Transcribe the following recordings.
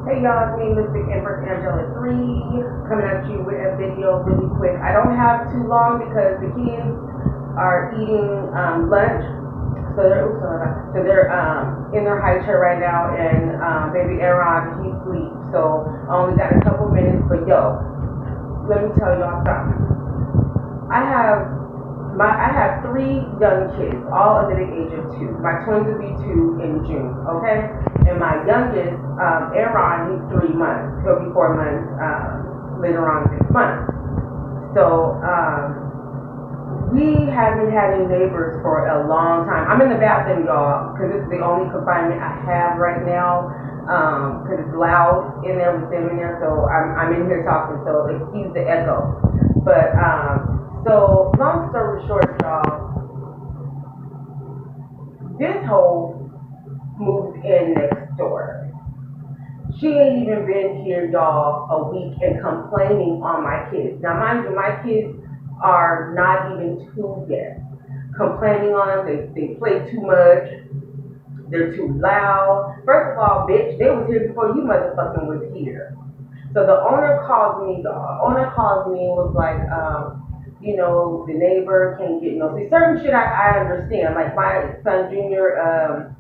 Hey y'all, it's me, Mystic Empress Angela 3, coming at you with a video really quick. I don't have too long because the kids are eating lunch, so they're in their high chair right now, and baby Aaron, he's asleep, so I only got a couple minutes, but yo, let me tell y'all something. I have three young kids, all under the age of 2. My twins will be 2 in June, okay? And my youngest, Aaron, he's 3 months. He'll be 4 months later on this month. So we haven't had any neighbors for a long time. I'm in the bathroom, y'all, because it's the only confinement I have right now. Because it's loud in there with them in there, so I'm in here talking. So excuse the echo, but so, long story short, y'all, this hoe moved in next door. She ain't even been here, y'all, a week and complaining on my kids. Now, mind you, my kids are not even 2 yet. Complaining on them, they play too much, they're too loud. First of all, bitch, they was here before you motherfucking was here. So the owner called me, y'all. Owner called me and was like, you know, the neighbor can't get no. See, certain shit I understand. Like my son Junior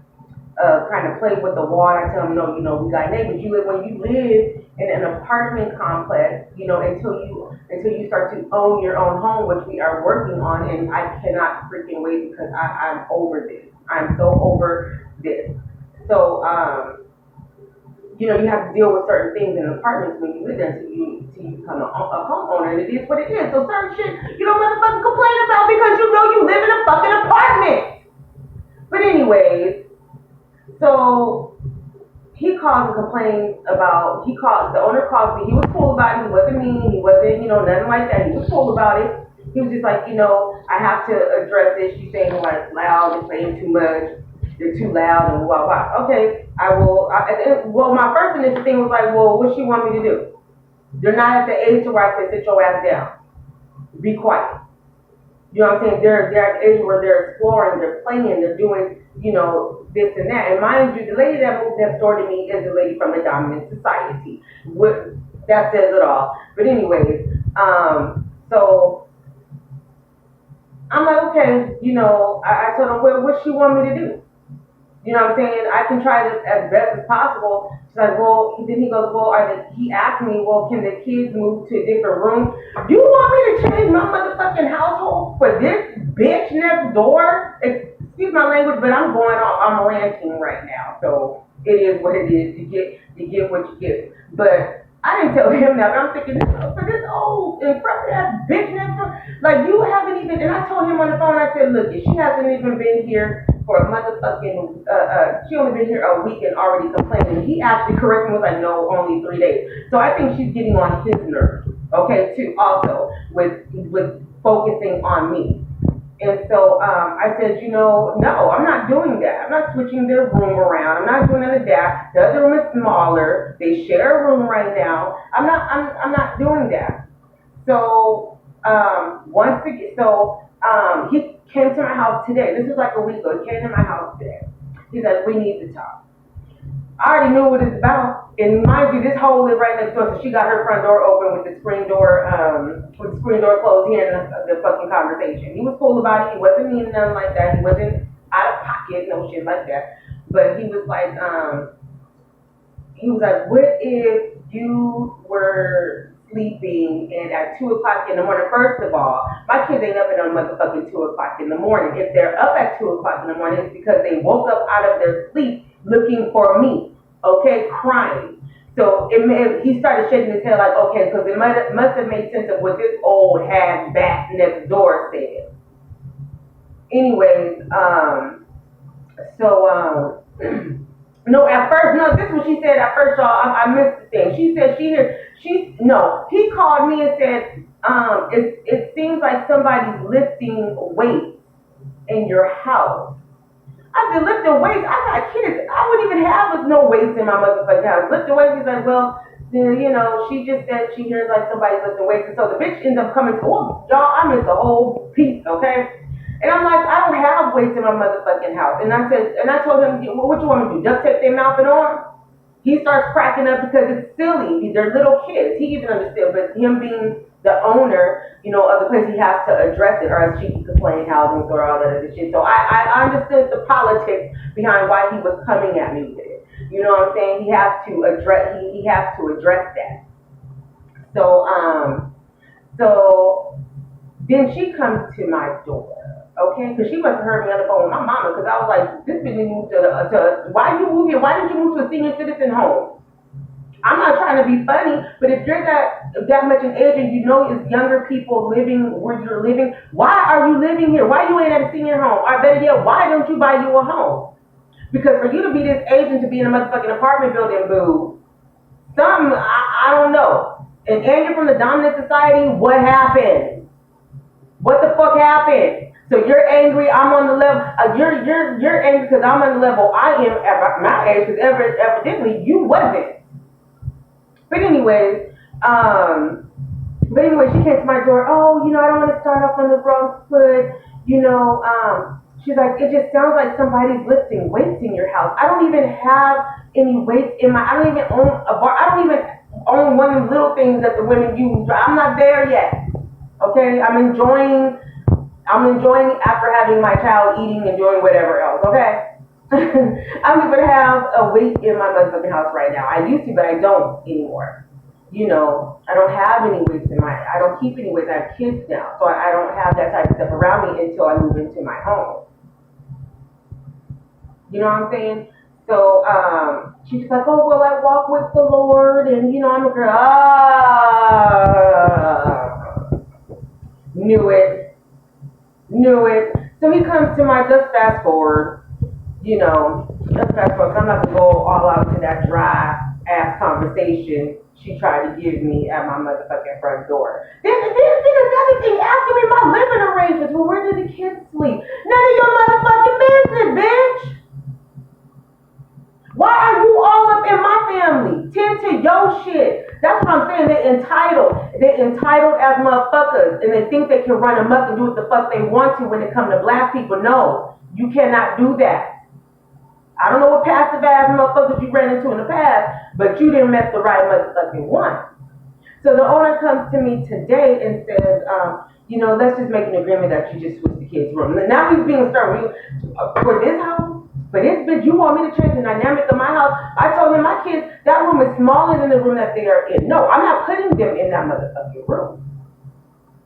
kind of played with the wall. I tell him, no, you know, we got neighbors. When you live in an apartment complex, you know, until you start to own your own home, which we are working on, and I cannot freaking wait because I'm over this. I'm so over this. So you know, you have to deal with certain things in apartments when you live there until you become a homeowner, and it is what it is. So certain shit you don't motherfucking complain about because you know you live in a fucking apartment. But anyways, so he called and complained about, the owner called me, he was cool about it, he wasn't mean, he wasn't, you know, nothing like that, he was cool about it. He was just like, you know, I have to address this, she's saying like loud and playing too much. They're too loud and blah, blah. Okay, I will. Well, my first initial thing was like, well, what she want me to do? They're not at the age where I say sit your ass down. Be quiet. You know what I'm saying? They're at the age where they're exploring, they're playing, they're doing, you know, this and that. And mind you, the lady that moved next door to me is a lady from the dominant society. That says it all. But anyways, so I'm like, okay, you know, I told her, well, what she want me to do? You know what I'm saying? I can try this as best as possible. She's like, well, then he goes, well, he asked me, well, can the kids move to a different room? Do you want me to change my motherfucking household for this bitch next door? Excuse my language, but I'm going off. I'm ranting right now. So it is what it is. You get what you get. But I didn't tell him that, but I'm thinking, for this old, in front of that bitch next door, like you haven't even, and I told him on the phone, I said, look, if she hasn't even been here for a motherfucking, she only been here a week and already complaining. He actually corrected me, was like, no, only 3 days. So I think she's getting on his nerves, okay, too, also, with focusing on me. And so I said, you know, no, I'm not doing that. I'm not switching their room around. I'm not doing none of that. The other room is smaller. They share a room right now. I'm not doing that. So he came to my house today. This was like a week ago. He came to my house today. He's like, we need to talk. I already knew what it's about. And mind you, this hole is right next door, so she got her front door open with the screen door closed, hearing the fucking conversation. He was cool about it. He wasn't mean or nothing like that. He wasn't out of pocket, no shit like that. But he was like, what if you were sleeping and at 2 o'clock in the morning? First of all, my kids ain't up at no motherfucking 2 o'clock in the morning. If they're up at 2 o'clock in the morning, it's because they woke up out of their sleep looking for me, okay, crying. So he started shaking his head like, okay, because it must have made sense of what this old half bat next door said. Anyways, no, at first, no, this is what she said at first, y'all. I missed the thing. She said he called me and said, it seems like somebody's lifting weights in your house. I said, lifting weights? I got kids. I wouldn't even have no weights in my motherfucking house. Lifting weights, he's like, well, you know, she just said she hears like somebody's lifting weights. And so the bitch ends up coming to, y'all, I missed the whole piece, okay? And I'm like, I don't have weights in my motherfucking house. And I told him, well, what you want me to do? Duct tape their mouth and arm? He starts cracking up because it's silly. They're little kids. He even understood, but him being the owner, of the place, he has to address it, or else she can complain, housing, or all that other shit. So I understood the politics behind why he was coming at me with it. You know what I'm saying? He has to address. He has to address that. So then she comes to my door. Okay, because she must have heard me on the phone with my mama, because I was like, this bitch moved to why you move here? Why did you move to a senior citizen home? I'm not trying to be funny, but if you're that much in age and you know it's younger people living where you're living, why are you living here? Why you ain't at a senior home? Or better yet, why don't you buy you a home? Because for you to be this age and to be in a motherfucking apartment building, boo, I don't know. And you're from the dominant society, what happened? What the fuck happened? So you're angry, I'm on the level, you're angry because I'm on the level I am at my age, because evidently you wasn't. But anyways, she came to my door. Oh, I don't want to start off on the wrong foot. She's like, it just sounds like somebody's lifting weights in your house. I don't even have any weights I don't even own a bar. I don't even own one of the little things that the women use. I'm not there yet. Okay, I'm enjoying after having my child, eating and doing whatever else. Okay. I don't even have a weight in my motherfucking house right now. I used to, but I don't anymore. I don't have any weights I don't keep any weights. I have kids now, so I don't have that type of stuff around me until I move into my home. You know what I'm saying? So she's like, oh, well, I walk with the Lord, and I'm a girl. Knew it. So he comes to let's fast forward. Let's fast forward. I'm not gonna go all out to that dry ass conversation she tried to give me at my motherfucking front door. Then another thing, asking me my living arrangements. Well, where do the kids sleep? None of your motherfucking business, bitch. Why are you all up in my family? Tend to your shit. That's what I'm saying. They're entitled. They're entitled as motherfuckers, and they think they can run amok and do what the fuck they want to when it comes to black people. No, you cannot do that. I don't know what passive ass motherfuckers you ran into in the past, but you didn't met the right motherfucking one. So the owner comes to me today and says, let's just make an agreement that you just switch the kids' room. Now he's being stern. For this house, for this bitch, you want me to change the dynamic of my house? I told him my kids, that room is smaller than the room that they are in. No, I'm not putting them in that motherfucking room.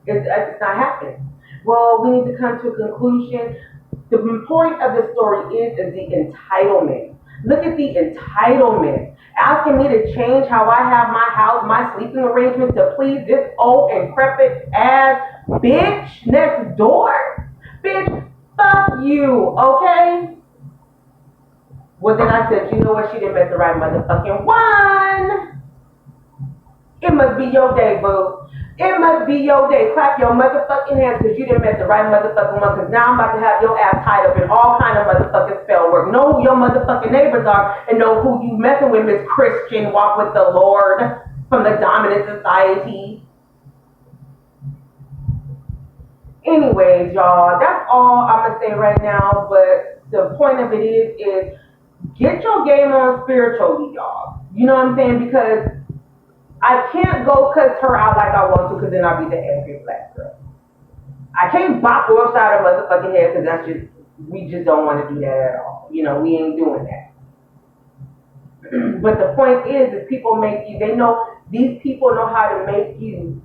It's not happening. Well, we need to come to a conclusion. The point of the story is the entitlement. Look at the entitlement. Asking me to change how I have my house, my sleeping arrangements to please this old and decrepit ass bitch next door. Bitch, fuck you, okay? Well, then I said, you know what? She didn't make the right motherfucking one. It must be your day, boo. It must be your day. Clap your motherfucking hands because you didn't make the right motherfucking one, because now I'm about to have your ass tied up in all kind of motherfucking spell work. Know who your motherfucking neighbors are and know who you messing with, Miss Christian, walk with the Lord from the dominant society. Anyways, y'all, that's all I'm going to say right now, but the point of it is get your game on spiritually, y'all. You know what I'm saying? Because I can't go cuss her out like I want to, because then I'll be the angry black girl. I can't bop her upside her motherfucking head, because we just don't want to do that at all. We ain't doing that. But the point is people make you, these people know how to make you,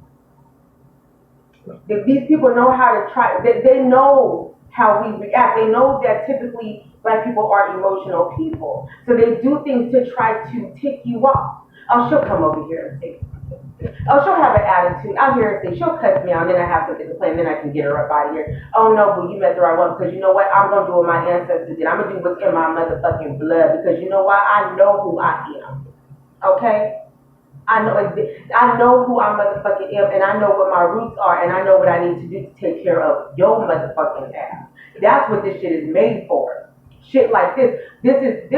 these people know how to try, they know how we react. They know that typically black people are emotional people. So they do things to try to tick you off. Oh, she'll come over here and say, oh, she'll have an attitude. I'll hear her say, she'll cuss me out, and then I have to get the plan, then I can get her up out of here. Oh, no, boo, you met the right one, because you know what? I'm going to do what my ancestors did. I'm going to do what's in my motherfucking blood, because you know why? I know who I am. Okay? I know who I motherfucking am, and I know what my roots are, and I know what I need to do to take care of your motherfucking ass. That's what this shit is made for. Shit like this. This is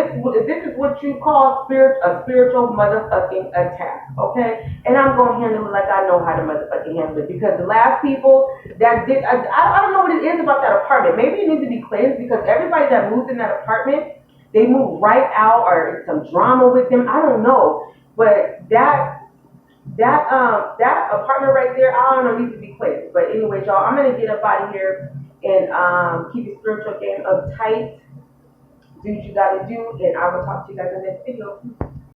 what you call a spiritual motherfucking attack, okay? And I'm gonna handle it like I know how to motherfucking handle it, because the last people that did, I don't know what it is about that apartment. Maybe it needs to be cleansed, because everybody that moves in that apartment they move right out or some drama with them. I don't know. But that apartment right there, I don't know, needs to be cleared. But anyways, y'all, I'm gonna get up out of here and keep your spiritual game uptight. Do what you gotta do, and I will talk to you guys in the next video.